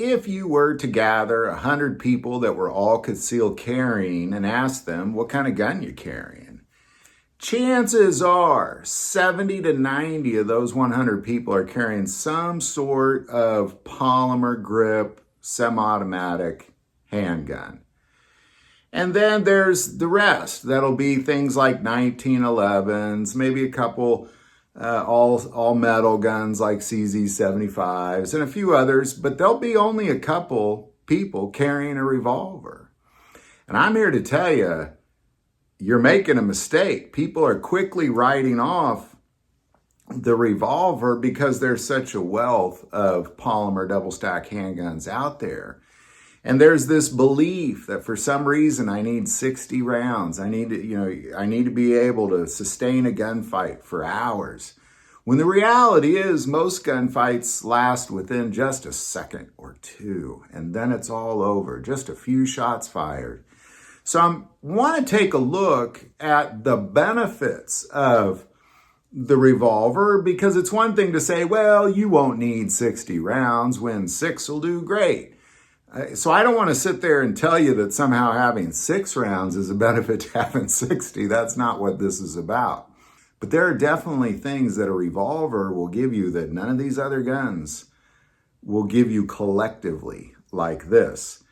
if you were to gather 100 people that were all concealed carrying and ask them what kind of gun you're carrying, chances are 70 to 90 of those 100 people are carrying some sort of polymer grip, semi-automatic handgun. And then there's the rest. That'll be things like 1911s, maybe a couple all metal guns like CZ75s and a few others, but there'll be only a couple people carrying a revolver. And I'm here to tell you, you're making a mistake. People are quickly writing off the revolver because there's such a wealth of polymer double stack handguns out there. And there's this belief that for some reason I need 60 rounds. I need to be able to sustain a gunfight for hours. When the reality is most gunfights last within just a second or two, and then it's all over, just a few shots fired. So I want to take a look at the benefits of the revolver, because it's one thing to say, well, you won't need 60 rounds when 6 will do great. So I don't want to sit there and tell you that somehow having 6 rounds is a benefit to having 60. That's not what this is about. But there are definitely things that a revolver will give you that none of these other guns will give you collectively like this.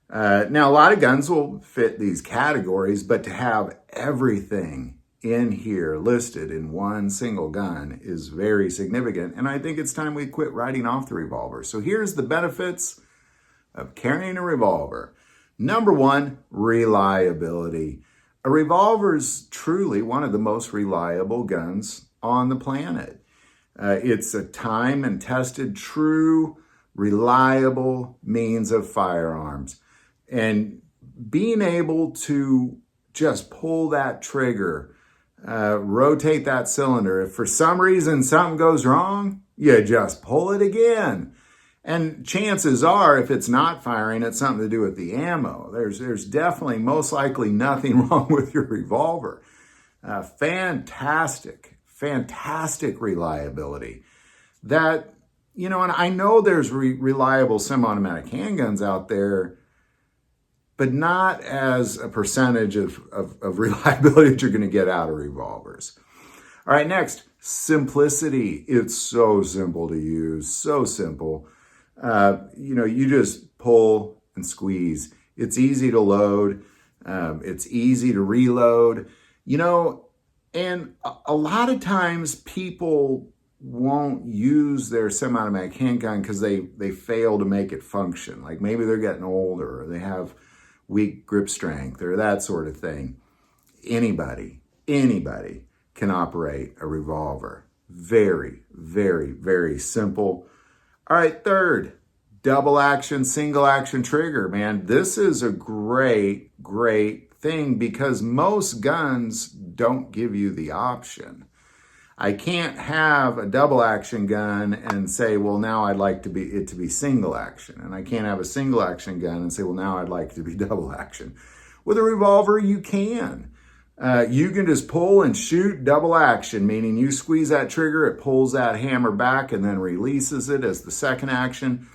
Now, a lot of guns will fit these categories, but to have everything in here listed in one single gun is very significant. And I think it's time we quit writing off the revolver. So here's the benefits of carrying a revolver. Number one, reliability. A revolver is truly one of the most reliable guns on the planet. It's a time and tested, true, reliable means of firearms. And being able to just pull that trigger, rotate that cylinder. If for some reason something goes wrong, you just pull it again. And chances are, if it's not firing, it's something to do with the ammo. There's definitely, most likely, nothing wrong with your revolver. Fantastic reliability. That, and I know there's reliable semi-automatic handguns out there, but not as a percentage of reliability that you're going to get out of revolvers. All right, next, simplicity. It's so simple to use, so simple. You just pull and squeeze. It's easy to load. It's easy to reload, and a lot of times people won't use their semi-automatic handgun because they fail to make it function. Like maybe they're getting older or they have weak grip strength or that sort of thing. Anybody can operate a revolver. Very, very, very simple. All right, third, double action, single action trigger, man. This is a great thing because most guns don't give you the option. I can't have a double action gun and say, well, now I'd like it to be single action. And I can't have a single action gun and say, well, now I'd like it to be double action. With a revolver, you can. You can just pull and shoot double action, meaning you squeeze that trigger, it pulls that hammer back and then releases it as the second action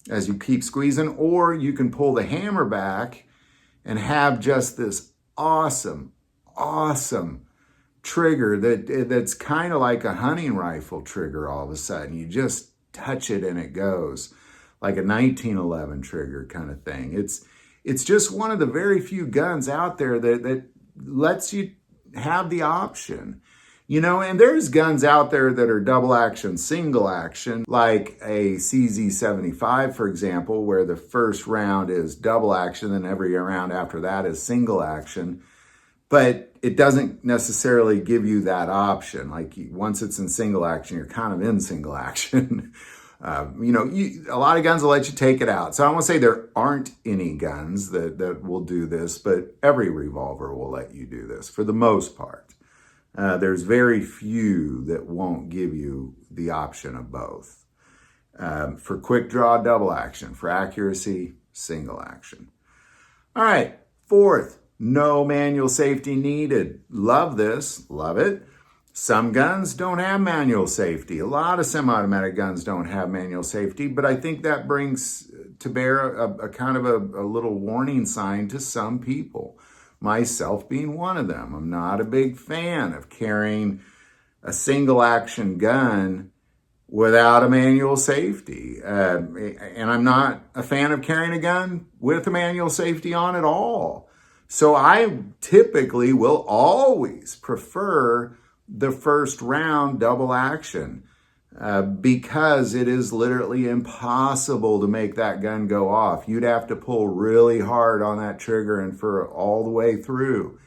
as you keep squeezing. Or you can pull the hammer back and have just this awesome trigger that's kind of like a hunting rifle trigger all of a sudden. You just touch it and it goes, like a 1911 trigger kind of thing. It's just one of the very few guns out there that lets you have the option, and there's guns out there that are double action, single action, like a CZ75, for example, where the first round is double action and every round after that is single action. But it doesn't necessarily give you that option. Like once it's in single action, you're kind of in single action. A lot of guns will let you take it out. So I won't say there aren't any guns that will do this, but every revolver will let you do this for the most part. There's very few that won't give you the option of both. For quick draw, double action. For accuracy, single action. All right, fourth, no manual safety needed. Love this, love it. Some guns don't have manual safety. A lot of semi-automatic guns don't have manual safety, but I think that brings to bear a kind of a little warning sign to some people, myself being one of them. I'm not a big fan of carrying a single action gun without a manual safety. And I'm not a fan of carrying a gun with a manual safety on at all. So I typically will always prefer the first round double action because it is literally impossible to make that gun go off. You'd have to pull really hard on that trigger and for all the way through.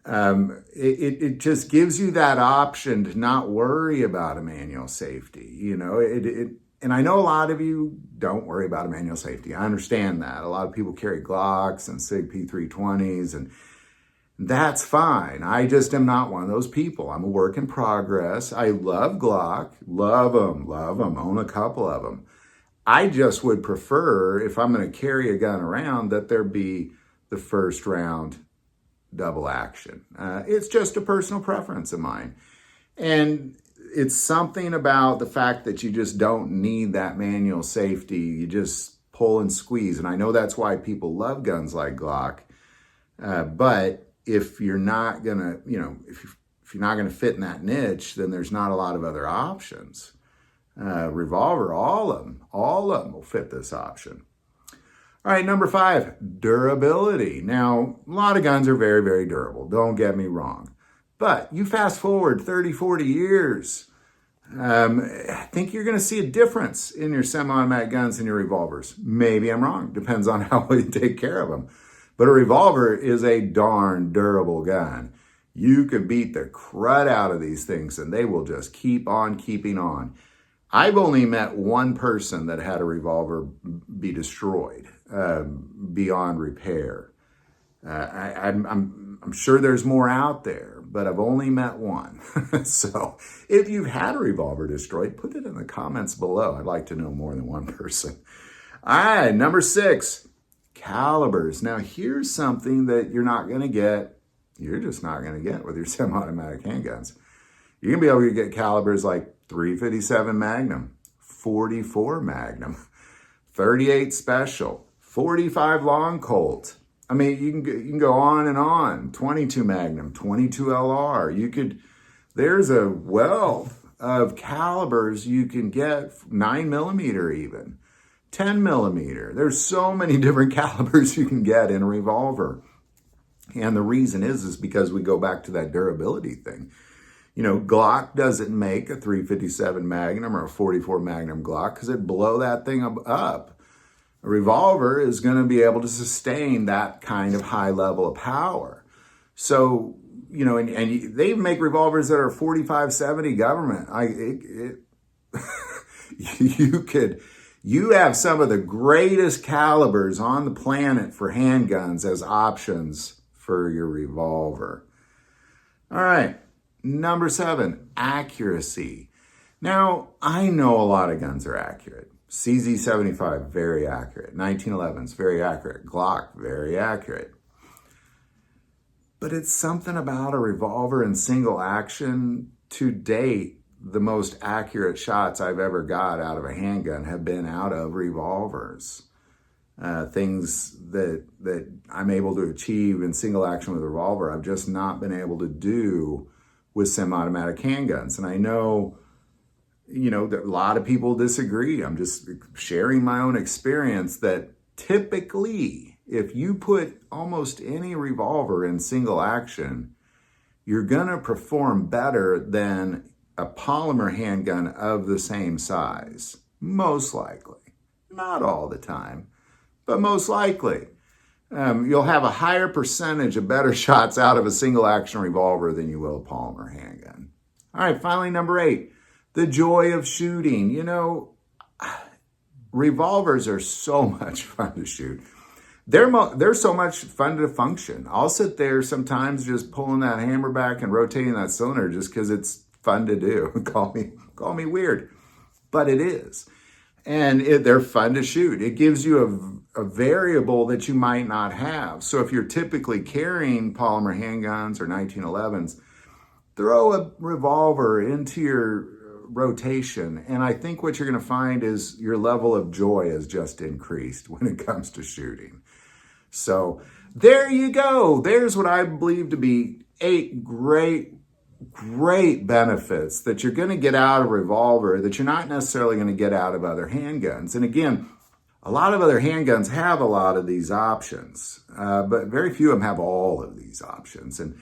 It just gives you that option to not worry about a manual safety. You know, and I know a lot of you don't worry about a manual safety. I understand that. A lot of people carry Glocks and SIG P320s, and that's fine. I just am not one of those people. I'm a work in progress. I love Glock, love them, own a couple of them. I just would prefer, if I'm going to carry a gun around, that there be the first round double action. It's just a personal preference of mine. And it's something about the fact that you just don't need that manual safety. You just pull and squeeze. And I know that's why people love guns like Glock. But if you're not gonna, if you're not gonna fit in that niche, then there's not a lot of other options. Revolver, all of them will fit this option. All right, number 5, durability. Now, a lot of guns are very, very durable. Don't get me wrong. But you fast forward 30, 40 years, I think you're going to see a difference in your semi-automatic guns and your revolvers. Maybe I'm wrong. Depends on how you take care of them. But a revolver is a darn durable gun. You could beat the crud out of these things and they will just keep on keeping on. I've only met one person that had a revolver be destroyed beyond repair. I'm sure there's more out there, but I've only met one. So if you've had a revolver destroyed, put it in the comments below. I'd like to know more than one person. All right, number 6, calibers. Now here's something that you're not going to get. You're just not going to get with your semi-automatic handguns. You're going to be able to get calibers like 357 Magnum, 44 Magnum, 38 Special, 45 Long Colt. I mean, you can go on and on. 22 Magnum, 22 LR. There's a wealth of calibers you can get, 9mm even, 10mm. There's so many different calibers you can get in a revolver. And the reason is because we go back to that durability thing. You know, Glock doesn't make a 357 Magnum or a 44 Magnum Glock because it'd blow that thing up. A revolver is going to be able to sustain that kind of high level of power. So, you know, and they make revolvers that are 45-70 government. You have some of the greatest calibers on the planet for handguns as options for your revolver. All right. Number 7, accuracy. Now, I know a lot of guns are accurate. CZ75, very accurate. 1911s, very accurate. Glock, very accurate. But it's something about a revolver in single action. To date, the most accurate shots I've ever got out of a handgun have been out of revolvers. Things that I'm able to achieve in single action with a revolver, I've just not been able to do with semi-automatic handguns. And I know, that a lot of people disagree. I'm just sharing my own experience that typically, if you put almost any revolver in single action, you're gonna perform better than a polymer handgun of the same size. Most likely. Not all the time, but most likely. You'll have a higher percentage of better shots out of a single action revolver than you will a polymer handgun. All right, finally, number 8, the joy of shooting. Revolvers are so much fun to shoot. They're so much fun to function. I'll sit there sometimes just pulling that hammer back and rotating that cylinder just because it's fun to do. Call me weird, but it is. And they're fun to shoot. It gives you a variable that you might not have. So if you're typically carrying polymer handguns or 1911s, throw a revolver into your rotation, and I think what you're going to find is your level of joy has just increased when it comes to shooting. So there you go. There's what I believe to be 8 great benefits that you're going to get out of Revolver that you're not necessarily going to get out of other handguns. And again, a lot of other handguns have a lot of these options, but very few of them have all of these options. And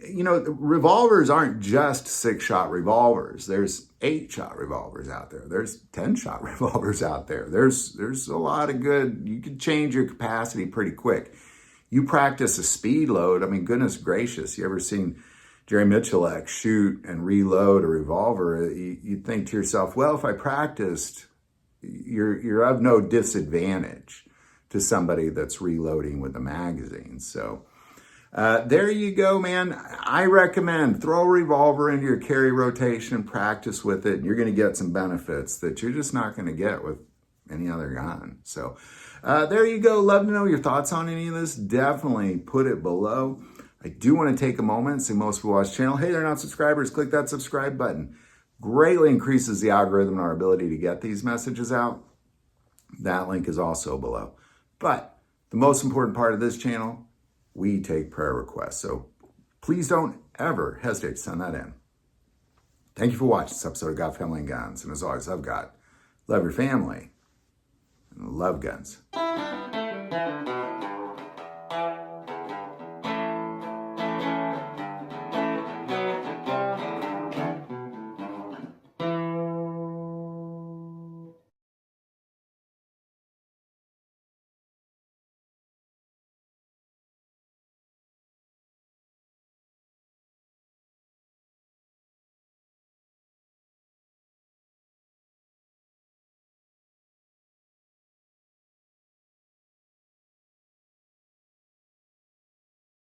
you know, revolvers aren't just 6-shot revolvers. There's 8-shot revolvers out there. There's 10-shot revolvers out there. There's a lot of good. You can change your capacity pretty quick. You practice a speed load. I mean, goodness gracious, you ever seen Jerry Mitchellek shoot and reload a revolver? You'd think to yourself, well, if I practiced, you're of no disadvantage to somebody that's reloading with a magazine. So there you go, man. I recommend throw a revolver into your carry rotation, practice with it, and you're going to get some benefits that you're just not going to get with any other gun. So there you go. Love to know your thoughts on any of this. Definitely put it below. I do want to take a moment, see most people watch the channel. Hey, they're not subscribers. Click that subscribe button. Greatly increases the algorithm and our ability to get these messages out. That link is also below. But the most important part of this channel, we take prayer requests. So please don't ever hesitate to send that in. Thank you for watching this episode of God, Family, and Guns. And as always, love God, love your family, and love guns.